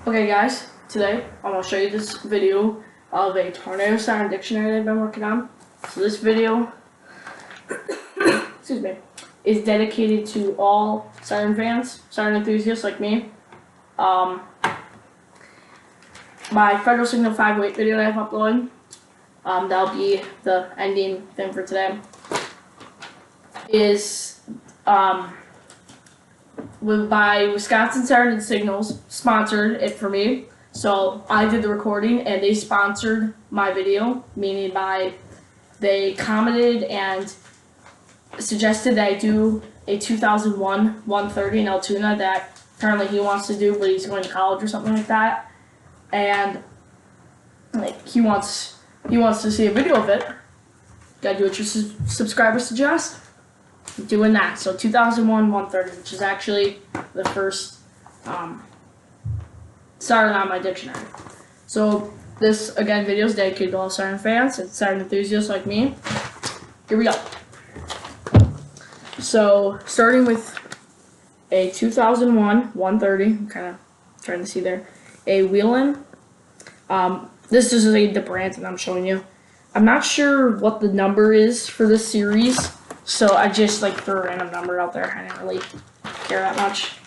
Okay guys, today I'm going to show you this video of a tornado siren dictionary that I've been working on. So this video, excuse me, is dedicated to all siren fans, siren enthusiasts like me. My Federal Signal 508 video that I've uploaded, that'll be the ending thing for today, is by Wisconsin Siren and Signals sponsored it for me. So I did the recording and they sponsored my video, meaning they commented and suggested that I do a 2001 130 in Altoona that apparently he wants to do, but he's going to college or something like that. And like he wants to see a video of it. Gotta do what your subscribers suggest. Doing that. So 2001 130, which is actually the first siren on my dictionary. So this again video is dedicated to all siren fans and siren enthusiasts like me. Here we go. So starting with a 2001 130, I'm kind of trying to see there, a Wheelin. This is the brand that I'm showing you. I'm not sure what the number is for this series, so I just like threw a random number out there. I didn't really care that much.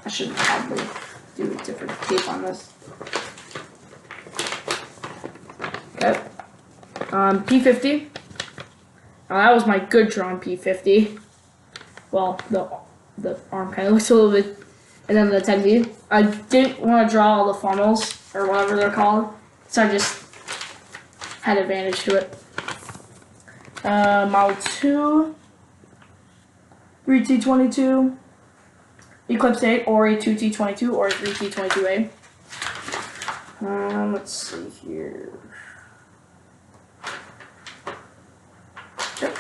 I should probably do a different tape on this. Okay. P50. Now that was my good drawn P50. Well, the arm kind of looks a little bit. And then the 10B. I didn't want to draw all the funnels, or whatever they're called, so I just had advantage to it. Model 2, 3T22, Eclipse 8, or a 2T22, or a 3T22A. Let's see here. Yep.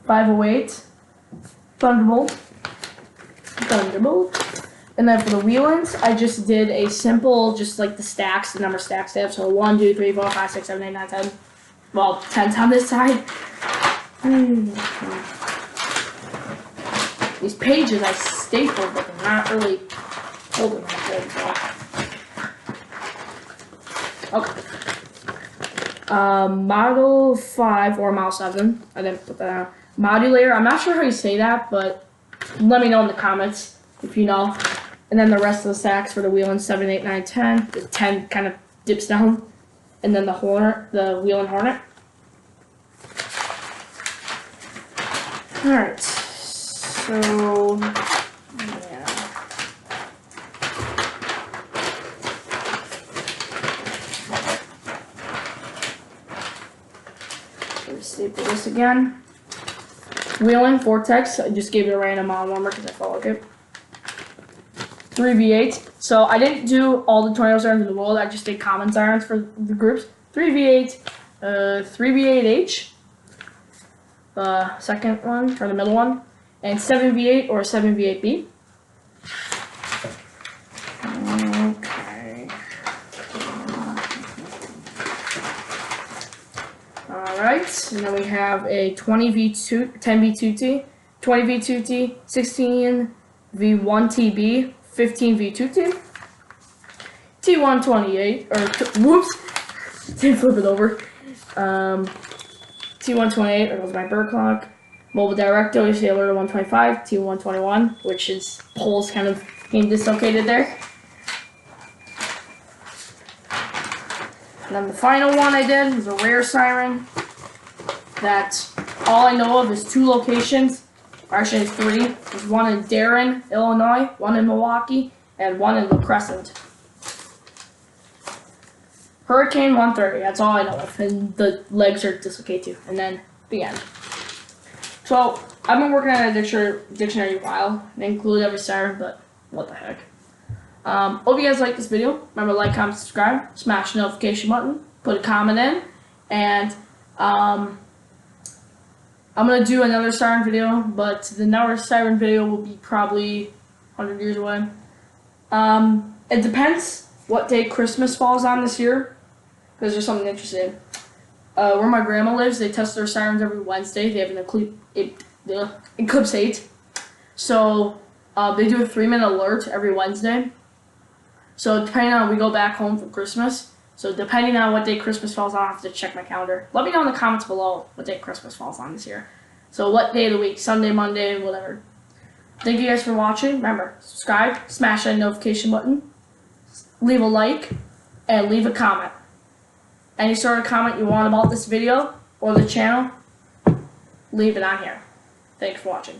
.508, Thunderbolt, and then for the Wheelins, I just did a simple, just like the number of stacks they have. So 1, 2, 3, 4, 5, 6, 7, 8, 9, 10. Well, 10's on this side. These pages I stapled, but they're not really holding that good. So. Okay. Model 5 or Model 7. I didn't put that out. Modulator, I'm not sure how you say that, but let me know in the comments if you know. And then the rest of the stacks for the Wheelin 7, 8, 9, 10. The 10 kind of dips down. And then the Wheelin Hornet. Alright. So, yeah. Let's staple this again. Wheelin Vortex, I just gave it a random model number because I felt like it. 3V8. So I didn't do all the tornado sirens in the world, I just did common sirens for the groups. 3V8, 3V8H, the second one, or the middle one, and 7V8 or 7V8B. Okay. Alright, and then we have a 20V2, 10V2T, 20V2T, 16V1TB, 15V2T, T128, or whoops, didn't flip it over. T128, there goes my bird clock. Mobile Directo, you see alert 125, T121, which is poles kind of being dislocated there. And then the final one I did was a rare siren that all I know of is 2 locations, or actually 3. There's one in Darren, Illinois, one in Milwaukee, and one in La Crescent. Hurricane 130, that's all I know of, and the legs are dislocated too, and then the end. So, I've been working on a dictionary a while, and include every siren, but what the heck. Hope you guys like this video. Remember to like, comment, subscribe, smash the notification button, put a comment in, and I'm going to do another siren video, but the next siren video will be probably 100 years away. It depends what day Christmas falls on this year. because there's something interesting. Where my grandma lives, they test their sirens every Wednesday. They have an eclipse 8. So they do a 3-minute alert every Wednesday. So depending on, we go back home for Christmas. So depending on what day Christmas falls on, I have to check my calendar. Let me know in the comments below what day Christmas falls on this year. So what day of the week, Sunday, Monday, whatever. Thank you guys for watching. Remember, subscribe, smash that notification button, leave a like, and leave a comment. Any sort of comment you want about this video or the channel, leave it on here. Thanks for watching.